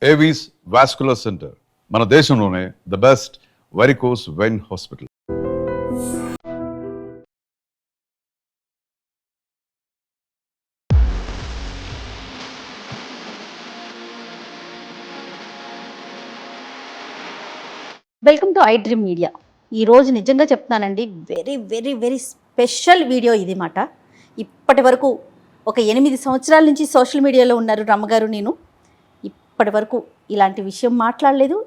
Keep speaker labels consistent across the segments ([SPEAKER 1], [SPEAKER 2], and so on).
[SPEAKER 1] Avis vascular centre మన దేశంలోనే the best varicose vein hospital.
[SPEAKER 2] Welcome to I dream media. ఈరోజు నిజంగా చెప్తున్నానండి, very very very special video ఇది మాట. ఇప్పటి వరకు ఒక 8 సంవత్సరాల నుంచి సోషల్ మీడియాలో ఉన్నారు రమ్మగారు. నేను ఇప్పటి వరకు ఇలాంటి విషయం మాట్లాడలేదు,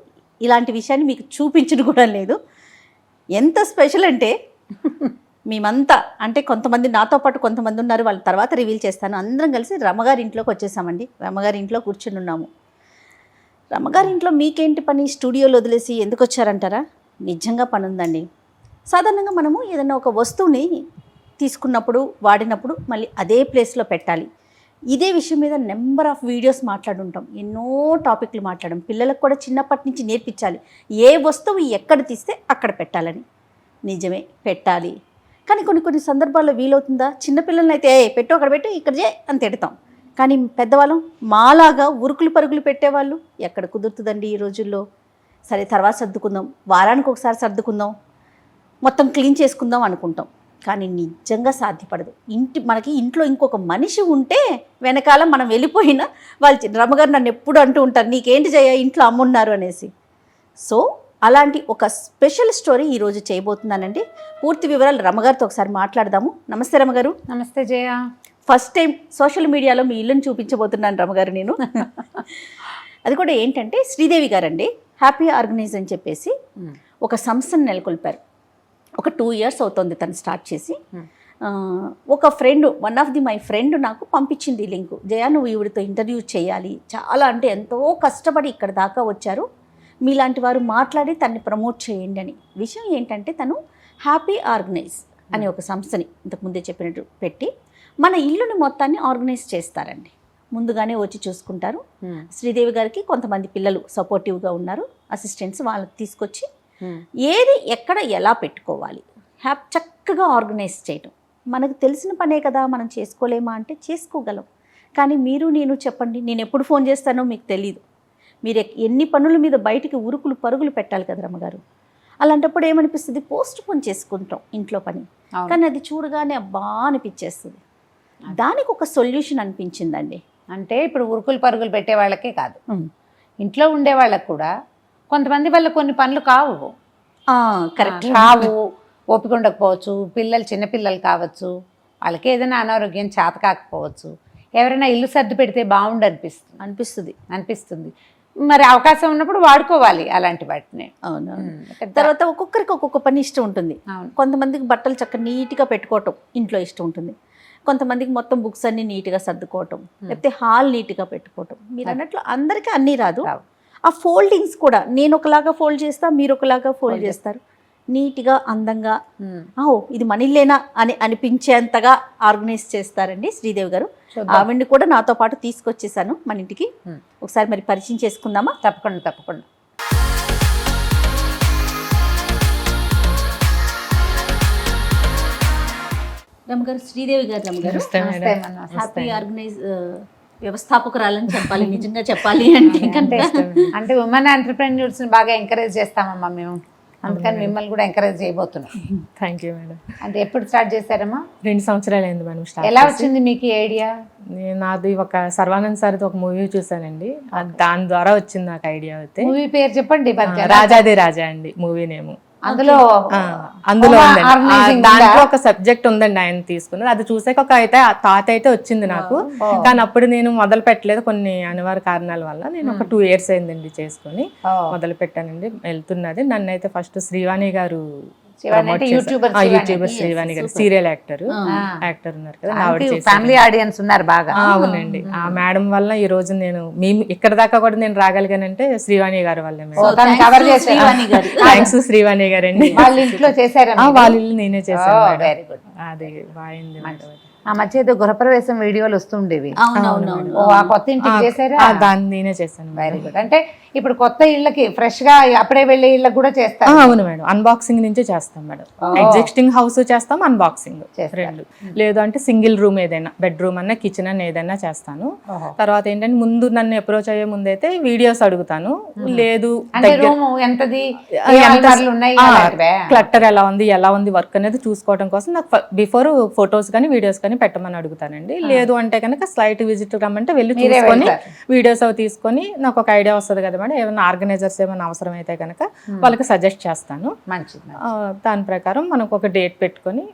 [SPEAKER 2] ఇలాంటి విషయాన్ని మీకు చూపించడం కూడా లేదు. ఎంత స్పెషల్ అంటే మేమంతా అంటే కొంతమంది నాతో పాటు కొంతమంది ఉన్నారు, వాళ్ళ తర్వాత రివీల్ చేస్తాను. అందరం కలిసి రమ్మగారి ఇంట్లోకి వచ్చేసామండి. రమ్మగారి ఇంట్లో కూర్చుని ఉన్నాము. రమ్మగారి ఇంట్లో మీకేంటి పని, స్టూడియోలో వదిలేసి ఎందుకు వచ్చారంటారా? నిజంగా పని ఉందండి. సాధారణంగా మనము ఏదైనా ఒక వస్తువుని తీసుకున్నప్పుడు వాడినప్పుడు మళ్ళీ అదే ప్లేస్లో పెట్టాలి. ఇదే విషయం మీద నెంబర్ ఆఫ్ వీడియోస్ మాట్లాడుంటాం, ఎన్నో టాపిక్లు మాట్లాడడం. పిల్లలకు కూడా చిన్నప్పటి నుంచి నేర్పించాలి, ఏ వస్తువు ఎక్కడ తీస్తే అక్కడ పెట్టాలని. నిజమే, పెట్టాలి. కానీ కొన్ని సందర్భాల్లో వీలవుతుందా? చిన్నపిల్లల్ని అయితే పెట్టు అక్కడ పెట్టు ఇక్కడ చే అని తిడతాం. కానీ పెద్దవాళ్ళం మాలాగా ఉరుకులు పరుగులు పెట్టేవాళ్ళు ఎక్కడ కుదురుతుందండి ఈ రోజుల్లో. సరే తర్వాత సర్దుకుందాం, వారానికి ఒకసారి సర్దుకుందాం, మొత్తం క్లీన్ చేసుకుందాం అనుకుంటాం. కానీ నిజంగా సాధ్యపడదు. మనకి ఇంట్లో ఇంకొక మనిషి ఉంటే వెనకాల మనం వెళ్ళిపోయినా వాళ్ళు రమ్మగారు నన్ను ఎప్పుడు అంటూ ఉంటారు, నీకేంటి జయ ఇంట్లో అమ్మున్నారు అనేసి. సో అలాంటి ఒక స్పెషల్ స్టోరీ ఈరోజు చేయబోతున్నానండి. పూర్తి వివరాలు రమ్మగారితో ఒకసారి మాట్లాడదాము. నమస్తే రమ్మగారు.
[SPEAKER 3] నమస్తే జయ.
[SPEAKER 2] ఫస్ట్ టైం సోషల్ మీడియాలో మీ ఇల్లుని చూపించబోతున్నాను రమ్మగారు నేను. అది కూడా ఏంటంటే శ్రీదేవి గారండి హ్యాపీ ఆర్గనైజ్ అని చెప్పేసి ఒక సంస్థను నెలకొల్పారు. ఒక 2 years అవుతుంది తను స్టార్ట్ చేసి. ఒక ఫ్రెండ్, మై ఫ్రెండ్ నాకు పంపించింది ఈ లింకు. జయ నువ్వు ఈవిడితో ఇంటర్వ్యూ చేయాలి, చాలా అంటే ఎంతో కష్టపడి ఇక్కడ దాకా వచ్చారు, మీలాంటి వారు మాట్లాడి తన్ని ప్రమోట్ చేయండి అని. విషయం ఏంటంటే తను హ్యాపీ ఆర్గనైజ్ అనే ఒక సంస్థని ఇంతకుముందే చెప్పినట్టు పెట్టి మన ఇల్లుని మొత్తాన్ని ఆర్గనైజ్ చేస్తారండి. ముందుగానే వచ్చి చూసుకుంటారు. శ్రీదేవి గారికి కొంతమంది పిల్లలు సపోర్టివ్గా ఉన్నారు, అసిస్టెంట్స్, వాళ్ళకి తీసుకొచ్చి ఏది ఎక్కడ ఎలా పెట్టుకోవాలి చక్కగా ఆర్గనైజ్ చేయటం. మనకు తెలిసిన పనే కదా, మనం చేసుకోలేమా అంటే చేసుకోగలం. కానీ మీరు నేను చెప్పండి, నేను ఎప్పుడు ఫోన్ చేస్తానో మీకు తెలీదు. మీరు ఎన్ని పనుల మీద బయటికి ఉరుకులు పరుగులు పెట్టాలి కదా రమ్మగారు. అలాంటప్పుడు ఏమనిపిస్తుంది, పోస్ట్ పోన్ చేసుకుంటాం ఇంట్లో పని. కానీ అది చూడగానే అబ్బా అనిపించేస్తుంది. దానికి ఒక సొల్యూషన్ అనిపించిందండి.
[SPEAKER 3] అంటే ఇప్పుడు ఉరుకులు పరుగులు పెట్టే వాళ్ళకే కాదు, ఇంట్లో ఉండే వాళ్ళకు కూడా కొంతమంది వల్ల కొన్ని పనులు కావు.
[SPEAKER 2] కరెక్ట్,
[SPEAKER 3] కావు, ఓపిక ఉండకపోవచ్చు, పిల్లలు చిన్నపిల్లలు కావచ్చు, వాళ్ళకి ఏదైనా అనారోగ్యం చేత కాకపోవచ్చు, ఎవరైనా ఇల్లు సర్ది పెడితే బాగుండు అనిపిస్తుంది. మరి అవకాశం ఉన్నప్పుడు వాడుకోవాలి అలాంటి వాటిని.
[SPEAKER 2] అవును. తర్వాత ఒక్కొక్కరికి ఒక్కొక్క పని ఇష్టం ఉంటుంది. కొంతమందికి బట్టలు చక్కగా నీట్గా పెట్టుకోవటం ఇంట్లో ఇష్టం ఉంటుంది. కొంతమందికి మొత్తం బుక్స్ అన్ని నీట్గా సర్దుకోవటం, లేకపోతే హాల్ నీట్గా పెట్టుకోవటం. మీరు అన్నట్లు అందరికీ అన్నీ రాదు. ఆ ఫోల్డింగ్స్ కూడా నేను ఒకలాగా ఫోల్డ్ చేస్తా, మీరు ఒకలాగా ఫోల్డ్ చేస్తారు. నీట్గా అందంగా ఇది మన ఇల్లేనా అని అనిపించేంతగా ఆర్గనైజ్ చేస్తారండి శ్రీదేవి గారు. ఆవిడ్ని కూడా నాతో పాటు తీసుకొచ్చేసాను మన ఇంటికి. ఒకసారి మరి పరిచయం చేసుకుందామా?
[SPEAKER 3] తప్పకుండా.
[SPEAKER 2] రమ్మగారు, శ్రీదేవి గారు. రమ్మగారు హ్యాపీ ఆర్గనైజ్ వ్యవస్థాపకురాలని చెప్పాలి, నిజంగా చెప్పాలి
[SPEAKER 3] అంటే ఉమెన్ ఎంటర్‌ప్రెన్యూర్స్ ని బాగా ఎంకరేజ్ చేస్తామమ్మా మేము, అందుకని మిమ్మల్ని కూడా ఎంకరేజ్ చేయబోతున్నాం.
[SPEAKER 4] Thank you madam.
[SPEAKER 3] అంటే ఎప్పుడు స్టార్ట్ చేశారమ్మా?
[SPEAKER 4] 2 సంవత్సరాలు అయింది మేడం స్టార్ట్.
[SPEAKER 3] ఎలా వచ్చింది మీకు ఈ ఐడియా?
[SPEAKER 4] నాది ఒక సర్వానంద్ సార్ది ఒక మూవీ చూసానండి, దాని ద్వారా వచ్చింది నాకు ఐడియా. అయితే
[SPEAKER 3] మూవీ పేరు చెప్పండి.
[SPEAKER 4] రాజాది రాజా అండి మూవీ నేమ్.
[SPEAKER 3] అందులో
[SPEAKER 4] దాంట్లో ఒక సబ్జెక్ట్ ఉందండి, ఆయన తీసుకున్నది. అది చూసాక ఒక థాట్ అయితే వచ్చింది నాకు. కానీ అప్పుడు నేను మొదలు పెట్టలేదు, కొన్ని అనివార్య కారణాల వల్ల. నేను ఒక 2 years అయిందండి చేసుకుని మొదలు పెట్టానండి, వెళ్తున్నది. నన్ను అయితే ఫస్ట్ శ్రీవాణి గారు, యూట్యూబర్ శ్రీవాణి గారు, సీరియల్ యాక్టర్ ఉన్నారు కదా,
[SPEAKER 3] ఫ్యామిలీ ఆడియన్స్ ఉన్నారు బాగా.
[SPEAKER 4] అవునండి, ఆ మేడం వల్ల ఈ రోజు మేము ఇక్కడ దాకా కూడా నేను రాగలిగానంటే శ్రీవాణి గారి వల్ల. థ్యాంక్స్ శ్రీవాణి గారండి.
[SPEAKER 3] వాళ్ళ ఇంట్లో చేశారా?
[SPEAKER 4] వాళ్ళ ఇల్లు నేనే చేశాను. అది బాగుంది.
[SPEAKER 3] ఆ మధ్య ఏదో గృహప్రవేశం వీడియోలు వస్తుండేవి.
[SPEAKER 2] అవునవునవును.
[SPEAKER 3] ఓ ఆ కొత్త ఇంటికి చేశారా?
[SPEAKER 4] దాన్ని నేనే చేశాను.
[SPEAKER 3] Very good. అంటే ఇప్పుడు కొత్త ఇళ్ళకి ఫ్రెష్ గా అప్పుడే వెళ్ళే ఇళ్ళకి కూడా చేస్తారు.
[SPEAKER 4] అవును మేడం, అన్బాక్సింగ్ నుంచే చేస్తాం మేడం. ఎగ్జిస్టింగ్ హౌస్ చేస్తాం, అన్బాక్సింగ్ రెండు. లేదు అంటే సింగిల్ రూమ్ ఏదైనా, బెడ్రూమ్ అన్న కిచెన్ అన్న ఏదైనా చేస్తాను. తర్వాత ఏంటంటే ముందు నన్ను అప్రోచ్ అయ్యే ముందు అయితే వీడియోస్ అడుగుతాను. లేదు
[SPEAKER 3] రూమ్ ఎంతది,
[SPEAKER 4] క్లట్టర్ ఎలా ఉంది వర్క్ అనేది చూసుకోవడం కోసం నాకు బిఫోర్ ఫొటోస్ కానీ వీడియోస్ కానీ పెట్టమని అడుగుతానండి. లేదు అంటే కనుక స్లైట్ విజిట్ రమ్మంటే వెళ్ళి చూసుకొని వీడియోస్ అవి తీసుకొని నాకు ఒక ఐడియా వస్తుంది కదా మేడం. ఏమైనా ఆర్గనైజర్స్ ఏమైనా అవసరం అయితే కనుక వాళ్ళకి సజెస్ట్ చేస్తాను. దాని ప్రకారం మనకు ఒక డేట్ పెట్టుకొని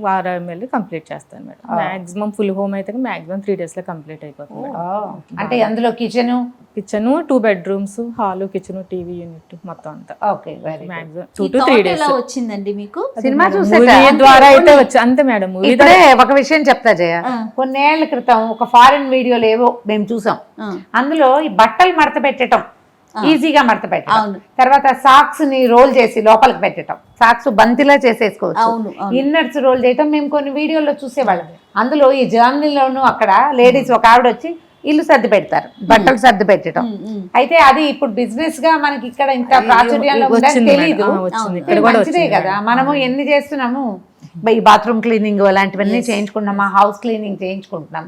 [SPEAKER 4] వారం వెళ్ళి కంప్లీట్ చేస్తాను మేడం. మాక్సిమం ఫుల్ హోమ్ అయితే మాక్సిమం 3 days లో కంప్లీట్ అయిపోతుంది.
[SPEAKER 3] అంటే అందులో kitchen
[SPEAKER 4] 2 bedrooms, hall, kitchen, TV unit మొత్తం అంతా.
[SPEAKER 3] Okay, very
[SPEAKER 4] maximum 2 to 3 days.
[SPEAKER 2] ఎలా వచ్చిందండి మీకు?
[SPEAKER 3] సినిమా
[SPEAKER 4] మూవీ ద్వారా అయితే వచ్చి అంతే మేడం. మూవీ
[SPEAKER 3] ఒక విషయం చెప్తా జయ, కొన్నేళ్ల క్రితం ఒక ఫారిన్ వీడియోలు ఏవో మేము చూసాం. అందులో ఈ బట్టలు మడత పెట్టడం, ఈజీగా మడత పెట్టడం, తర్వాత సాక్స్ ని రోల్ చేసి లోపలికి పెట్టడం, సాక్స్ బంతిలా చేసేసుకోవచ్చు, ఇన్నర్స్ రోల్ చేయటం మేము కొన్ని వీడియోలో చూసేవాళ్ళం. అందులో ఈ జర్నీలోను అక్కడ లేడీస్ ఒక ఆవిడ వచ్చి ఇల్లు సర్ది పెడతారు, బట్టలు సర్ది పెట్టడం. అయితే అది ఇప్పుడు బిజినెస్ గా మనకి ఇక్కడ ఇంత ప్రాచుర్యంలో ఉందని తెలీదు. మంచిదే కదా, మనము ఎన్ని చేస్తున్నాము. ఈ బాత్రూమ్ క్లీనింగ్ అలాంటివన్నీ చేయించుకుంటున్నాం, హౌస్ క్లీనింగ్ చేయించుకుంటున్నాం.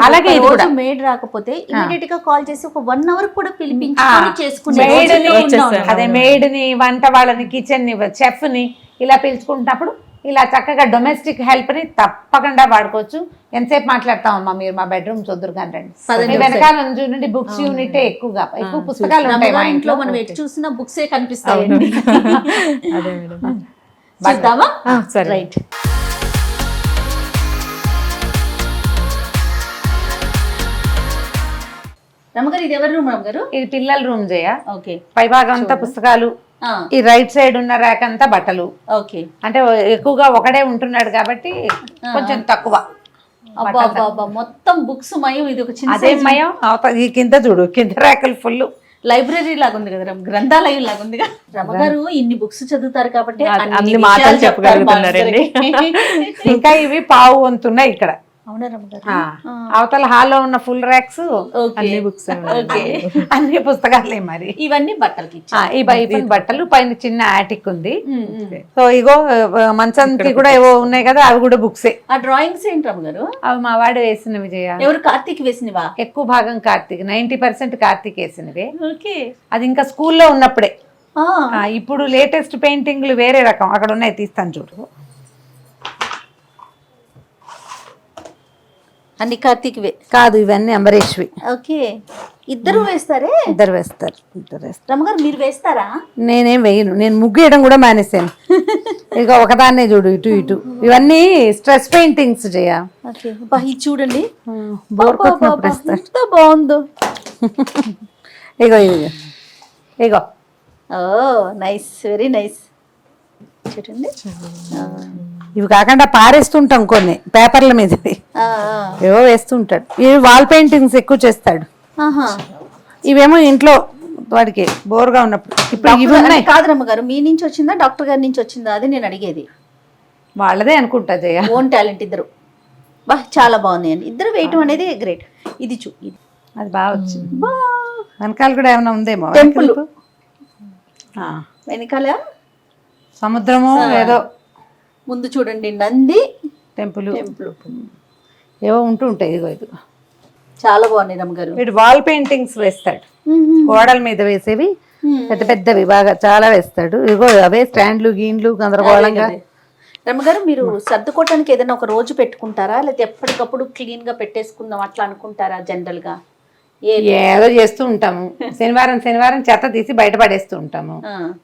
[SPEAKER 2] అలాగే మేడ్ రాకపోతే ఇమీడియట్ గా కాల్ చేసి ఒక 1 hour కూడా పిలిపించుకొని చేసుకునే
[SPEAKER 3] అదే మేడ్ ని, వంట వాళ్ళని, కిచెన్ ని, చెఫ్ ని ఇలా పిలుచుకుంటున్నప్పుడు ఇలా చక్కగా డొమెస్టిక్ హెల్ప్ ని తప్పకుండా వాడుకోవచ్చు. ఎంతసేపు మాట్లాడతామమ్మా మీరు మా బెడ్రూమ్ చూద్దరు కానీ వెనకాల చూడండి బుక్స్ యూనిట్ ఎక్కువ పుస్తకాలు ఉంటాయి మా ఇంట్లో.
[SPEAKER 2] మనం ఎటు చూసినా బుక్సే కనిపిస్తాయి.
[SPEAKER 4] అదే మేడం.
[SPEAKER 2] చూద్దామా?
[SPEAKER 4] సరే,
[SPEAKER 2] రైట్. రమ్మగారు ఇది ఎవరి రూమ్? రమ్మగారు
[SPEAKER 3] ఇది పిల్లల రూమ్ జయ.
[SPEAKER 2] ఓకే.
[SPEAKER 3] పై భాగం అంతా పుస్తకాలు, ఈ రైట్ సైడ్ ఉన్న ర్యాక్ అంతా బట్టలు.
[SPEAKER 2] ఓకే.
[SPEAKER 3] అంటే ఎక్కువగా ఒకడే ఉంటున్నాడు కాబట్టి కొంచెం తక్కువ.
[SPEAKER 2] మొత్తం బుక్స్ మయం. ఇది ఒక చిన్న
[SPEAKER 3] అదే మయం. ఈ కింద చూడు, కింద ర్యాకులు ఫుల్
[SPEAKER 2] లైబ్రరీ లాగా ఉంది కదా, గ్రంథాలయం లాగా ఉంది కదా. రమ్మగారు ఇన్ని బుక్స్ చదువుతారు కాబట్టి
[SPEAKER 4] అన్ని మాటలు చెప్పగలుగుతున్నారండి.
[SPEAKER 3] ఇంకా ఇవి పావు వంతున్నాయి ఇక్కడ.
[SPEAKER 2] అవునా రమ్మగారు?
[SPEAKER 3] అవతల హాల్లో ఉన్న ఫుల్ ర్యాక్స్
[SPEAKER 4] అన్ని బుక్స్,
[SPEAKER 3] అన్ని పుస్తకాలే. మరి
[SPEAKER 2] ఇవన్నీ బట్టలకి,
[SPEAKER 3] ఈ బయట బట్టలు, పైన చిన్న ఆటిక్ ఉంది. సో ఇగో మంచానికి కూడా ఏవో ఉన్నాయి కదా, అవి కూడా బుక్సే.
[SPEAKER 2] ఆ డ్రాయింగ్స్ ఏంటి రమ్మగారు?
[SPEAKER 3] అవి మా వాడు వేసిన విజయ.
[SPEAKER 2] ఎవరు? కార్తీక్ వేసినవా?
[SPEAKER 3] ఎక్కువ భాగం కార్తీక్, 90% కార్తీక్ వేసినవే.
[SPEAKER 2] ఓకే.
[SPEAKER 3] అది ఇంకా స్కూల్లో ఉన్నప్పుడే. ఇప్పుడు లేటెస్ట్ పెయింటింగ్లు వేరే రకం అక్కడ ఉన్నాయి, తీస్తాను చూడు.
[SPEAKER 2] అన్ని కార్తీక్వే
[SPEAKER 3] కాదు, ఇవన్నీ అంబరీష్వి.
[SPEAKER 2] ఓకే. ఇద్దరు వేస్తారే?
[SPEAKER 3] ఇద్దరు వేస్తారు.
[SPEAKER 2] రమ్మగారు మీరు వేస్తారా?
[SPEAKER 3] నేనేం వేయను, నేను ముగ్గు వేయడం కూడా మానేసాను. ఇక ఒకదాన్నే చూడు, ఇటు ఇటు. ఇవన్నీ స్ట్రెస్ పెయింటింగ్స్ చేయ.
[SPEAKER 2] ఇది చూడండి,
[SPEAKER 3] ఎంత
[SPEAKER 2] బాగుందో.
[SPEAKER 3] ఇగో ఇగో ఇగో.
[SPEAKER 2] ఓ నైస్, వెరీ నైస్. చూడండి,
[SPEAKER 3] ఇవి కాకుండా పారేస్తుంటాం కొన్ని పేపర్ల మీద, ఏవో వేస్తుంటాడు. ఇవి వాల్ పెయింటింగ్స్ ఎక్కువ చేస్తాడు. ఇవేమో ఇంట్లో వాడికి బోర్గా ఉన్నప్పుడు. ఇప్పుడు ఇవి ఉన్నాయి.
[SPEAKER 2] కాదు రమ్మగారు, మీ నుంచి వచ్చిందా డాక్టర్ గారి నుంచి వచ్చిందా అది నేను అడిగేది.
[SPEAKER 3] వాళ్ళదే అనుకుంటా జయ,
[SPEAKER 2] ఓన్ టాలెంట్. ఇద్దరు చాలా బాగుంది అండి, ఇద్దరు వేయటం అనేది గ్రేట్. ఇది
[SPEAKER 3] అది బాగా వచ్చింది. వెనకాల కూడా ఏమైనా ఉందేమో,
[SPEAKER 2] టెంపుల్ వెనకాల
[SPEAKER 3] సముద్రము ఏదో.
[SPEAKER 2] ముందు చూడండి నంది,
[SPEAKER 3] టెంపుల్ ఏవో ఉంటూ ఉంటాయి. ఇదిగో ఇదిగో
[SPEAKER 2] చాలా బాగున్నాయి రమ్మగారు.
[SPEAKER 3] వీడు వాల్ పెయింటింగ్స్ వేస్తాడు, గోడల మీద వేసేవి పెద్ద పెద్దవి బాగా చాలా వేస్తాడు. ఇదిగో అవే స్టాండ్లు, గీన్లు గందరగోళంగా.
[SPEAKER 2] రమ్మగారు మీరు సర్దుకోవటానికి ఏదైనా ఒక రోజు పెట్టుకుంటారా, లేకపోతే ఎప్పటికప్పుడు క్లీన్ గా పెట్టేసుకుందాం అట్లా అనుకుంటారా? జనరల్ గా
[SPEAKER 3] ఏదో చేస్తూ ఉంటాము. శనివారం చెత్త తీసి బయట పడేస్తూ ఉంటాము.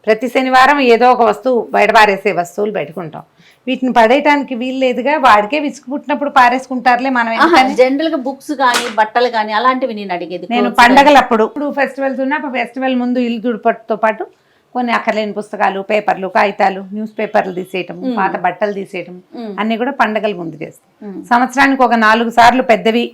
[SPEAKER 3] ప్రతి శనివారం ఏదో ఒక వస్తువు బయట పారేసే వస్తువులు పెట్టుకుంటాం. వీటిని పడేయటానికి వీలు లేదుగా, వాడికే విసుగు పుట్టినప్పుడు పారేసుకుంటారులే. మనం
[SPEAKER 2] జనరల్ గా బుక్స్ కానీ బట్టలు కానీ అలాంటివి నేను అడిగేది.
[SPEAKER 3] నేను పండగలప్పుడు, ఇప్పుడు ఫెస్టివల్స్ ఉన్నా ఫెస్టివల్ ముందు ఇల్లు దుడిపట్టుతో పాటు కొన్ని అక్కర్లేని పుస్తకాలు, పేపర్లు, కాగితాలు, న్యూస్ పేపర్లు తీసేయటం, పాత బట్టలు తీసేయటం అన్ని కూడా పండగల ముందు చేస్తాం. సంవత్సరానికి ఒక 4 సార్లు పెద్దవి,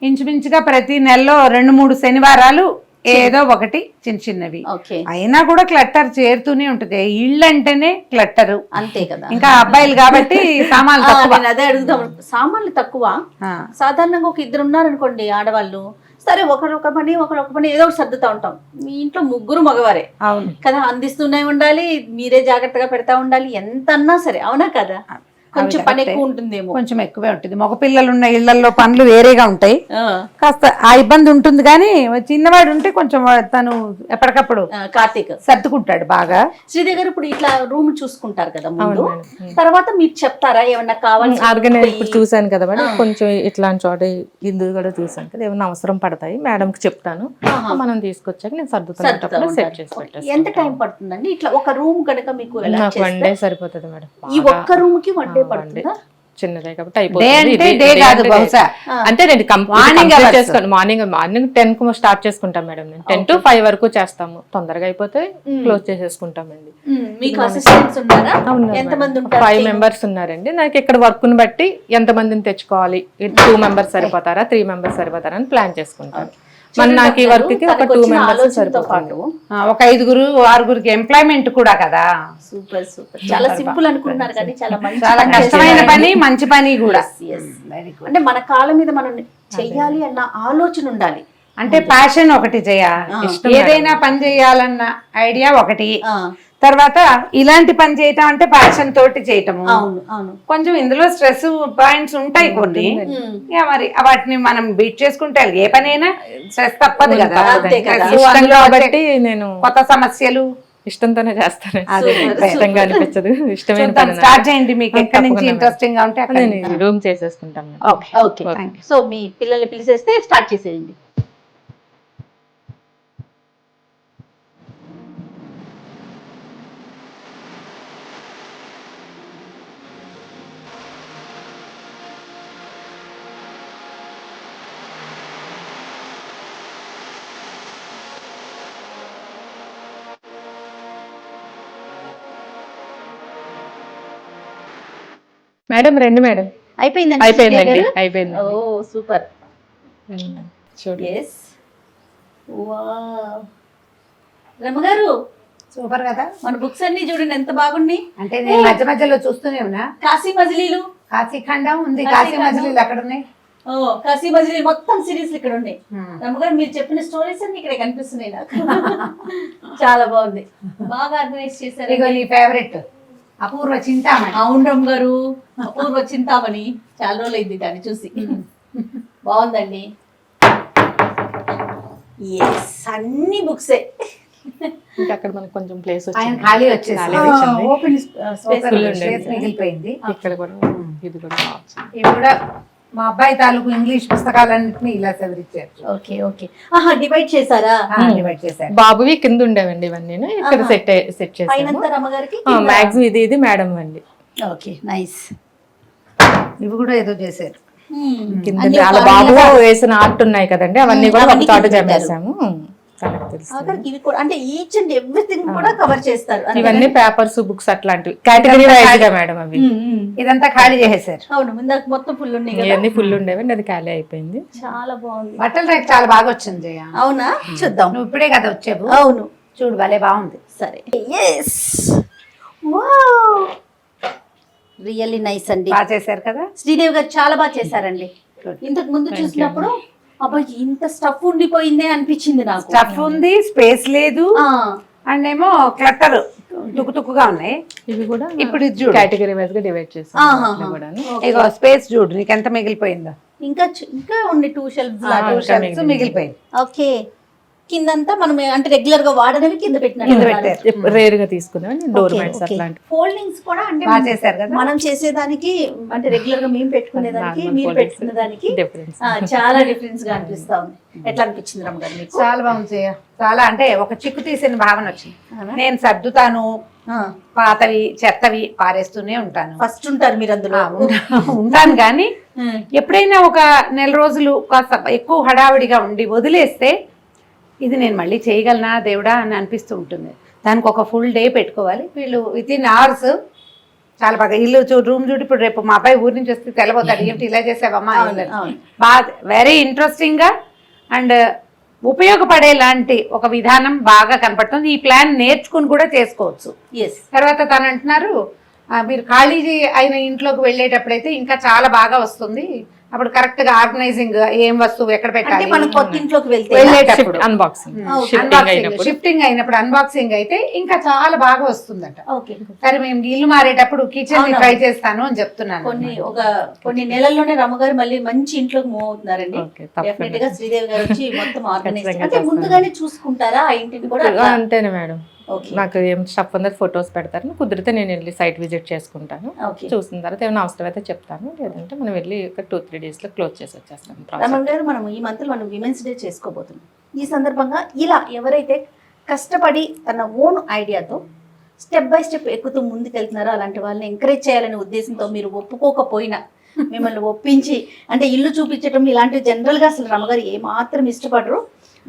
[SPEAKER 3] ఇంచుమించుగా ప్రతి నెలలో 2-3 శనివారాలు ఏదో ఒకటి చిన్న చిన్నవి.
[SPEAKER 2] ఓకే,
[SPEAKER 3] అయినా కూడా క్లట్టర్ చేరుతూనే ఉంటుంది. ఇళ్ళు అంటేనే క్లట్టరు.
[SPEAKER 2] అంతే కదా.
[SPEAKER 3] ఇంకా అబ్బాయిలు కాబట్టి సామాన్లు తక్కువ.
[SPEAKER 2] నేను అదే అడుగుదాం, సామాన్లు తక్కువ.
[SPEAKER 3] ఆ,
[SPEAKER 2] సాధారణంగా ఒక ఇద్దరు ఉన్నారనుకోండి ఆడవాళ్ళు, సరే ఒకరు ఒక పని ఒకరు ఒక పని ఏదో ఒకటి సర్దుతా ఉంటాం. మీ ఇంట్లో ముగ్గురు మగవారే
[SPEAKER 3] అవును
[SPEAKER 2] కదా, అందిస్తూనే ఉండాలి, మీరే జాగ్రత్తగా పెడతా ఉండాలి, ఎంత అన్నా సరే. అవునా కదా, కొంచెం పని ఎక్కువ ఉంటుందేమో.
[SPEAKER 3] కొంచెం ఎక్కువే ఉంటుంది. మగ పిల్లలు ఉన్న ఇళ్లలో పనులు వేరేగా ఉంటాయి,
[SPEAKER 2] ఆ,
[SPEAKER 3] కాస్త ఆ ఇబ్బంది ఉంటుంది. కానీ చిన్నవాడు ఉంటే కొంచెం తను ఎప్పటికప్పుడు
[SPEAKER 2] కార్తీక్
[SPEAKER 3] సర్దుకుంటాడు బాగా.
[SPEAKER 2] శ్రీదేవి గారు ఇప్పుడు ఇట్లా రూమ్ చూసుకుంటారు కదా ముందు,
[SPEAKER 4] అవును మేడం.
[SPEAKER 2] తర్వాత మీరు చెప్తారా ఏమన్నా కావాలి?
[SPEAKER 4] ఆర్గనైజ్ ఇప్పుడు చూసాను కదా మేడం, కొంచెం ఇట్లాంటి చోట ఇందు కూడా చూసాను కదా, ఏమన్నా అవసరం పడతాయి మేడంకి చెప్తాను, మనం తీసుకొచ్చాక నేను సర్దుతున్నప్పుడు సెట్ చేసి పెట్టేస్తాను.
[SPEAKER 2] ఎంత టైం పడుతుందండి ఇట్లా ఒక రూమ్ కనుక మీకు ఎలా
[SPEAKER 4] నాకు వన్ డే సరిపోతుంది మేడం.
[SPEAKER 2] ఈ ఒక్క రూమ్ కి వన్ డే పడుతుందా?
[SPEAKER 4] చిన్నదే కాబట్టి
[SPEAKER 3] డే
[SPEAKER 4] అయిపోతుంది.
[SPEAKER 3] అంటే డే కాదు బహుశా.
[SPEAKER 4] అంటే నేను
[SPEAKER 3] Morning hours.
[SPEAKER 4] చేసుకోండి, మార్నింగ్ 10 కు స్టార్ట్ చేసుకుంటాం మేడం. నేను 10 to 5 వరకు చేస్తాము. తొందరగా అయిపోతే క్లోజ్ చేసేసుకుంటామండి.
[SPEAKER 2] మీకు అసిస్టెంట్స్ ఉన్నారా? ఎంత మంది ఉంటారు?
[SPEAKER 4] 5 మెంబర్స్ ఉన్నారండి. నాకు ఇక్కడ వర్క్ ని బట్టి ఎంత మందిని తెచ్చుకోవాలి, 2 మెంబర్స్ సరిపోతారా 3 మెంబర్స్ సరిపోతారా అని ప్లాన్ చేసుకుంటాను. మరి నాకు ఈ వర్క్ కి ఒక 2 మెంబర్స్ సరిపోతారు.
[SPEAKER 3] ఒక 5 6 ఎంప్లాయ్మెంట్ కూడా కదా.
[SPEAKER 2] సూపర్ సూపర్, చాలా సింపుల్ అనుకుంటున్నారు కానీ చాలా మంచి
[SPEAKER 3] చాలా
[SPEAKER 2] పని
[SPEAKER 3] కష్టమైన
[SPEAKER 2] చేశారు.
[SPEAKER 3] పని, మంచి పని కూడా.
[SPEAKER 2] Yes. అంటే మన కాళ్ళ మీద మనం చెయ్యాలి అన్న ఆలోచన ఉండాలి.
[SPEAKER 3] అంటే ప్యాషన్ ఒకటి ఏదైనా పని చేయాలన్న ఐడియా ఒకటి,
[SPEAKER 2] ఆ,
[SPEAKER 3] తర్వాత ఇలాంటి పని చేయటం అంటే ప్యాషన్ తోటి చేయటము.
[SPEAKER 2] అవును అవును.
[SPEAKER 3] కొంచెం ఇందులో స్ట్రెస్ పాయింట్స్ ఉంటాయి కొన్ని, ఇక మరి వాటిని మనం బీట్ చేసుకుంటే ఏ పనైనా స్ట్రెస్ తప్పదు కదా.
[SPEAKER 2] అంతే కదా.
[SPEAKER 3] Stress,
[SPEAKER 4] ఇష్టం
[SPEAKER 3] అందులో
[SPEAKER 4] కాబట్టి నేను
[SPEAKER 3] కొత్త సమస్యలు.
[SPEAKER 4] ఇష్టంతోనే చేస్తాను.
[SPEAKER 3] అదే.
[SPEAKER 4] ఇష్టంగా అనిపించదు, ఇష్టమైన
[SPEAKER 3] చూద్దాం,
[SPEAKER 4] పని
[SPEAKER 3] స్టార్ట్ చేయండి. మీకు ఎక్కడి నుంచి
[SPEAKER 4] తప్పకుండా
[SPEAKER 3] ఇంట్రెస్టింగ్ గా ఉంటే అక్కడ.
[SPEAKER 4] నేను రూమ్ చేసేసుకుంటాను.
[SPEAKER 3] ఓకే
[SPEAKER 2] ఓకే, సో మీ పిల్లల్ని పిలిచేస్తే స్టార్ట్ చేసేయండి.
[SPEAKER 4] మేడం రండి మేడం.
[SPEAKER 2] అయిపోయిందండి?
[SPEAKER 4] అయిపోయిందండి, అయిపోయింది.
[SPEAKER 2] Oh super.
[SPEAKER 4] చూడండి.
[SPEAKER 2] Yes, wow. రమ్మగారు
[SPEAKER 3] సూపర్ కదా.
[SPEAKER 2] మన బుక్స్ అన్ని చూడండి ఎంత బాగున్నాయి.
[SPEAKER 3] అంటే నేను మధ్య మధ్యలో చూస్తూనే ఉన్నా.
[SPEAKER 2] కాశీ మజిలీలు,
[SPEAKER 3] కాశీఖండం ఉంది,
[SPEAKER 2] కాశీ
[SPEAKER 3] కాశీ మజిలీలు అక్కడ ఉన్నాయి.
[SPEAKER 2] ఓ కాశీ మజిలీ మొత్తం సిరీస్ ఇక్కడ ఉన్నాయి. రమ్మగారు మీరు చెప్పిన స్టోరీస్ అన్ని ఇక్కడ కనిపిస్తున్నాయి నాకు. చాలా బాగుంది, బాగా ఆర్గనైజ్ చేశారు.
[SPEAKER 3] ఇగో నీ ఫేవరెట్ అపూర్వ చింతామణి.
[SPEAKER 2] అవును రమ్మగారు, అపూర్వ చింతామణి, చాలా రోజులు అయింది దాన్ని చూసి. బాగుందండి. ఎస్, అన్ని బుక్సే.
[SPEAKER 4] ఇంకా అక్కడ మనకు కొంచెం ప్లేస్
[SPEAKER 3] ఆయన
[SPEAKER 4] వచ్చింది.
[SPEAKER 3] ఖాళీ వచ్చేసి
[SPEAKER 4] ఖాళీ వచ్చింది.
[SPEAKER 2] ఓపెన్ స్పేస్
[SPEAKER 4] Full ఉండేది.
[SPEAKER 3] స్పేస్ మిగిలిపోయింది.
[SPEAKER 4] ఇక్కడ కూడా ఇది కూడా బాగుంది.
[SPEAKER 3] ఇవి కూడా మా అబ్బాయి తాలూకు ఇంగ్లీష్ పుస్తకాలన్నింటినీ ఇలా సవరించారు.
[SPEAKER 2] ఓకే ఓకే, ఆహా డివైడ్ చేశారా?
[SPEAKER 3] డివైడ్ చేశారు.
[SPEAKER 4] బాబువి కింద ఉండేవండి ఇవన్నీ, ఇక్కడ సెట్ చేసాము.
[SPEAKER 2] పైనంతా రమ్మగారికి,
[SPEAKER 4] మ్యాక్సిమం ఇది మేడం అండి.
[SPEAKER 2] Okay nice.
[SPEAKER 3] ఇవి కూడా ఏదో చేశారు.
[SPEAKER 4] కింద వాళ్ళ బాబు వేసిన ఆర్ట్ ఉన్నాయి కదండి, అవన్నీ కూడా ఒక చోట జమేసాము. తనకు తెలుసు.
[SPEAKER 2] ఇవి కూడా అంటే ఈచ్ అండ్ ఎవ్రీథింగ్ కూడా కవర్ చేస్తారు.
[SPEAKER 4] ఇవన్నీ పేపర్స్ బుక్స్ అట్లాంటివి కేటగిరీ వైజ్ గా మేడం అవి.
[SPEAKER 3] ఇదంతా ఖాళీ చేసేసారు.
[SPEAKER 2] అవును, ఇందాక మొత్తం ఫుల్ ఉన్నాయి కదా.
[SPEAKER 4] ఇవన్నీ ఫుల్ ఉండేవండి, అది ఖాళీ అయిపోయింది.
[SPEAKER 2] చాలా బాగుంది.
[SPEAKER 3] బట్టల రేట్ చాలా బాగా వచ్చింది జయ.
[SPEAKER 2] అవునా, చూద్దాం.
[SPEAKER 3] నువ్వు ఇప్పుడే కదా వచ్చావు.
[SPEAKER 2] అవును,
[SPEAKER 3] చూడు భలే బాగుంది.
[SPEAKER 2] సరే. ఎస్, వావ్, రియల్లీ నైస్ అండి.
[SPEAKER 3] బాగా చేశారు కదా.
[SPEAKER 2] శ్రీదేవి గారు చాలా బాగా చేశారండి. ఇంతకు ముందు చూసినప్పుడు అబ్బాయి ఇంత స్టఫ్ ఉండిపోయిందే అనిపించింది నాకు.
[SPEAKER 3] స్టఫ్ ఉంది, స్పేస్ లేదు,
[SPEAKER 2] ఆ,
[SPEAKER 3] అండ్ ఏమో క్లట్టర్ తుక్కుగా ఉన్నాయి.
[SPEAKER 4] ఇవి కూడా
[SPEAKER 3] ఇప్పుడు ఇది చూడు,
[SPEAKER 4] కేటగిరీ వైజ్ గా డివైడ్ చేస్తాం.
[SPEAKER 3] ఇగో స్పేస్ చూడు, నీకు ఎంత మిగిలిపోయిందో.
[SPEAKER 2] ఇంకా ఉండి 2 షెల్ఫ్స్
[SPEAKER 3] మిగిలిపోయింది.
[SPEAKER 2] ఓకే, కిందంతా మనం అంటే రెగ్యులర్ గా వాడనవి కింద పెట్టినట్టు
[SPEAKER 4] రేర్ గా తీసుకున్నాం డోర్ మ్యాట్స్ అట్లాంటి.
[SPEAKER 2] ఫోల్డింగ్స్ కూడా అంటే
[SPEAKER 3] బాగా చేశారు కదా.
[SPEAKER 2] మనం చేసేదానికి అంటే రెగ్యులర్ గా మేము పెట్టుకునేదానికి మీరు పెట్టుకునే దానికి
[SPEAKER 4] డిఫరెన్స్
[SPEAKER 2] చాలా డిఫరెన్స్ గా అనిపిస్తా ఉంది. ఎట్లా అనిపించింది రమ్మగారు మీకు?
[SPEAKER 3] చాలా బాగుంది జయ. చాలా అంటే ఒక చిక్కు తీసిన భావన వచ్చింది. నేను సర్దుతాను, పాతవి చెత్తవి పారేస్తూనే ఉంటాను.
[SPEAKER 2] ఫస్ట్ ఉంటారు మీరు అందులో.
[SPEAKER 3] ఉంటాను కానీ ఎప్పుడైనా ఒక నెల రోజులు కాస్త ఎక్కువ హడావిడిగా ఉండి వదిలేస్తే ఇది నేను మళ్ళీ చేయగలనా దేవుడా అని అనిపిస్తూ ఉంటుంది. దానికి ఒక ఫుల్ డే పెట్టుకోవాలి. వీళ్ళు విత్ ఇన్ అవర్స్ చాలా బాగా ఇల్లు రూమ్ చూడు. ఇప్పుడు రేపు మా అబ్బాయి ఊరి నుంచి వస్తే తెలబోతాడు, ఏమిటి ఇలా చేసావమ్మా. బాగా వెరీ ఇంట్రెస్టింగ్ గా అండ్ ఉపయోగపడేలాంటి ఒక విధానం బాగా కనపడుతుంది. ఈ ప్లాన్ నేర్చుకుని కూడా చేసుకోవచ్చు.
[SPEAKER 2] ఎస్.
[SPEAKER 3] తర్వాత తను అంటున్నారు మీరు ఖాళీ అయిన ఇంట్లోకి వెళ్ళేటప్పుడైతే ఇంకా చాలా బాగా వస్తుంది, అప్పుడు కరెక్ట్ గా ఆర్గనైజింగ్ ఏం వస్తువు ఎక్కడ
[SPEAKER 2] అంటే
[SPEAKER 3] పెట్టాలి
[SPEAKER 2] మనం కొత్త ఇంట్లోకి వెళ్తే
[SPEAKER 3] వెళ్ళేటప్పుడు
[SPEAKER 4] అన్బాక్సింగ్
[SPEAKER 3] షిఫ్టింగ్ అయినప్పుడు అన్బాక్సింగ్ అయితే ఇంకా చాలా బాగా వస్తుందట.
[SPEAKER 2] ఓకే.
[SPEAKER 3] సరే మేము ఇల్లు మారేటప్పుడు కిచెన్ ట్రై చేస్తాను అని చెప్తున్నాను.
[SPEAKER 2] కొన్ని నెలల్లోనే రమ్మగారు మళ్ళీ మంచి ఇంట్లోకి మూవ్ అవుతున్నారండి. డెఫినెట్ గా శ్రీదేవి గారు వచ్చి మొత్తం ఆర్గనైజ్ అంటే ముందుగానే చూసుకుంటారా ఆ ఇంటిని కూడా?
[SPEAKER 4] అంతేనే మేడం. నాకు ఏం స్టఫ్ ఉందో ఫొటోస్ పెడతారు, కుదిరితే నేను వెళ్ళి సైట్ విజిట్ చేసుకుంటాను. చూసిన తర్వాత ఏమైనా అవసరం అయితే చెప్తాను, లేదంటే మనం వెళ్ళి ఒక 2-3 days లో క్లోజ్ చేసి వచ్చేస్తాం.
[SPEAKER 2] రమణ గారు, మనం ఈ మంత్ మనం విమెన్స్ డే చేసుకోబోతున్నాం. ఈ సందర్భంగా ఇలా ఎవరైతే కష్టపడి తన ఓన్ ఐడియాతో స్టెప్ బై స్టెప్ ఎక్కుతూ ముందుకెళ్తున్నారో అలాంటి వాళ్ళని ఎంకరేజ్ చేయాలనే ఉద్దేశంతో మీరు ఒప్పుకోకపోయినా మిమ్మల్ని ఒప్పించి అంటే ఇల్లు చూపించడం ఇలాంటివి జనరల్గా అసలు రమగారు ఏమాత్రం ఇష్టపడరు.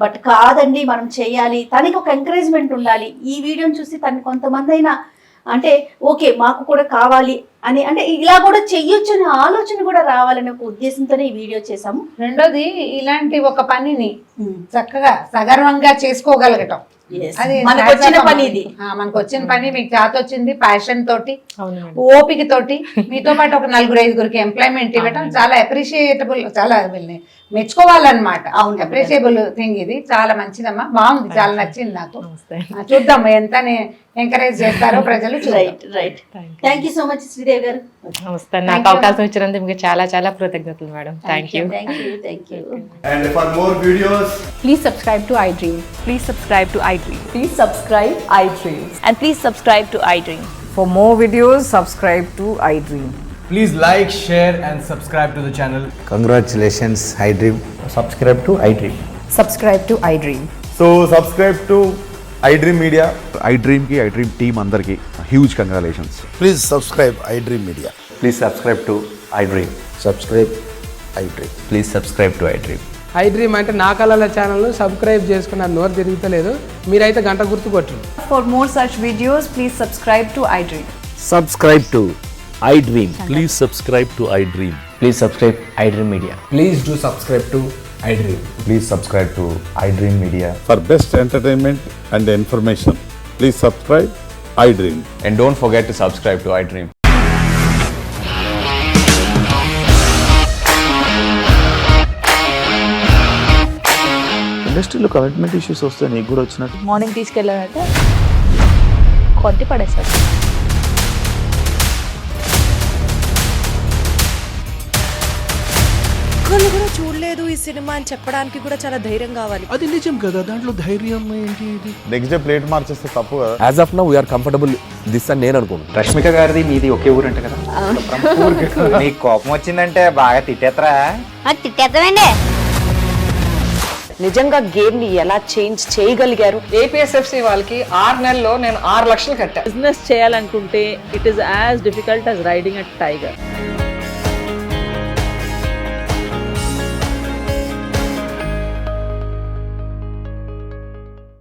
[SPEAKER 2] బట్ కాదండి మనం చేయాలి, తనకి ఒక ఎంకరేజ్మెంట్ ఉండాలి. ఈ వీడియోని చూసి తనకి కొంతమంది అయినా అంటే ఓకే మాకు కూడా కావాలి అని అంటే ఇలా కూడా చెయ్యొచ్చు అనే ఆలోచన కూడా రావాలనే ఒక ఉద్దేశంతోనే ఈ వీడియో చేసాము.
[SPEAKER 3] రెండోది ఇలాంటి ఒక పనిని చక్కగా సగర్వంగా చేసుకోగలగటం, అది
[SPEAKER 2] మనకు వచ్చిన పని. ఇది
[SPEAKER 3] మనకు వచ్చిన పని, మీకు చేత వచ్చింది, ప్యాషన్ తోటి ఓపిక తోటి మీతో పాటు ఒక 4-5 ఎంప్లాయ్మెంట్ ఇవ్వటం చాలా అప్రిషియేటబుల్, చాలా మెచ్చుకోవాలన్నమాట. అవును, అప్రిషియబుల్ థింగ్. ఇది చాలా మంచిదమ్మా, బాగుంది, చాలా నచ్చింది నాకు. చూద్దాం ఎంత ఎంకరేజ్ చేస్తారో ప్రజలు.
[SPEAKER 2] Right. Thank you so much Sridevi గారు.
[SPEAKER 4] నాకు అవకాశం ఇచ్చినందుకు మీకు చాలా చాలా కృతజ్ఞతలు madam. Thank you.
[SPEAKER 5] And for more videos,
[SPEAKER 6] Please subscribe to iDream.
[SPEAKER 7] Please subscribe to iDream.
[SPEAKER 6] Please subscribe iDream.
[SPEAKER 7] And please subscribe to iDream.
[SPEAKER 6] For more videos, subscribe to iDream.
[SPEAKER 5] please like, share and subscribe to the channel.
[SPEAKER 8] Congratulations, iDream.
[SPEAKER 5] Subscribe to iDream.
[SPEAKER 6] Subscribe to iDream.
[SPEAKER 5] So subscribe to iDream Media.
[SPEAKER 1] iDream కి iDream team అందరికి huge congratulations.
[SPEAKER 8] Please subscribe iDream Media.
[SPEAKER 9] Please subscribe to iDream.
[SPEAKER 8] Subscribe iDream.
[SPEAKER 9] Please subscribe to iDream.
[SPEAKER 10] iDream అంటే నా కళల channel subscribe చేసుకున్న నోరు తిరుగుతలేదు, మీరైతే గంట గుర్తు కొట్టండి.
[SPEAKER 6] For more such videos, please subscribe to iDream.
[SPEAKER 9] Subscribe to iDream.
[SPEAKER 11] Please subscribe to iDream.
[SPEAKER 9] Please subscribe iDream Media.
[SPEAKER 5] Please do subscribe to iDream.
[SPEAKER 9] Please subscribe to iDream Media.
[SPEAKER 11] For best entertainment and information, please subscribe iDream.
[SPEAKER 9] And don't forget to subscribe to iDream.
[SPEAKER 8] ఇండస్ట్రీలో commitment issues వస్తే నీకు కూడా వచ్చినట్టు
[SPEAKER 7] morning తీసుకెళ్ళాలంటే కొట్టి పడేసాడు.
[SPEAKER 12] ఒక్కళ్ళు కూడా చూడలేదు ఈ సినిమా అని చెప్పడానికి కూడా చాలా ధైర్యం కావాలి.
[SPEAKER 11] అది నిజం కదా, దాంట్లో ధైర్యం ఏంటి?
[SPEAKER 9] నెక్స్ట్ డే ప్లేట్ మార్చేస్తే తప్పు కదా.
[SPEAKER 11] As of now we are comfortable this అని నేను అనుకుంటున్నాను.
[SPEAKER 9] రష్మిక గారిది మీది ఒకే ఊరు అంటే కదా.
[SPEAKER 8] నీకు కోపం వచ్చిందంటే బాగా తిట్టేత్తరా?
[SPEAKER 7] తిట్టేద్దామండి.
[SPEAKER 12] నిజంగా గేమ్ ని ఎలా చేంజ్ చేయగలిగారు?
[SPEAKER 10] ఏపీఎస్ఎఫ్సి వాళ్ళకి 6 నెలల్లో నేను 6 లక్షలు కట్టా.
[SPEAKER 12] బిజినెస్ చేయాలనుకుంటే it is as difficult as riding a tiger.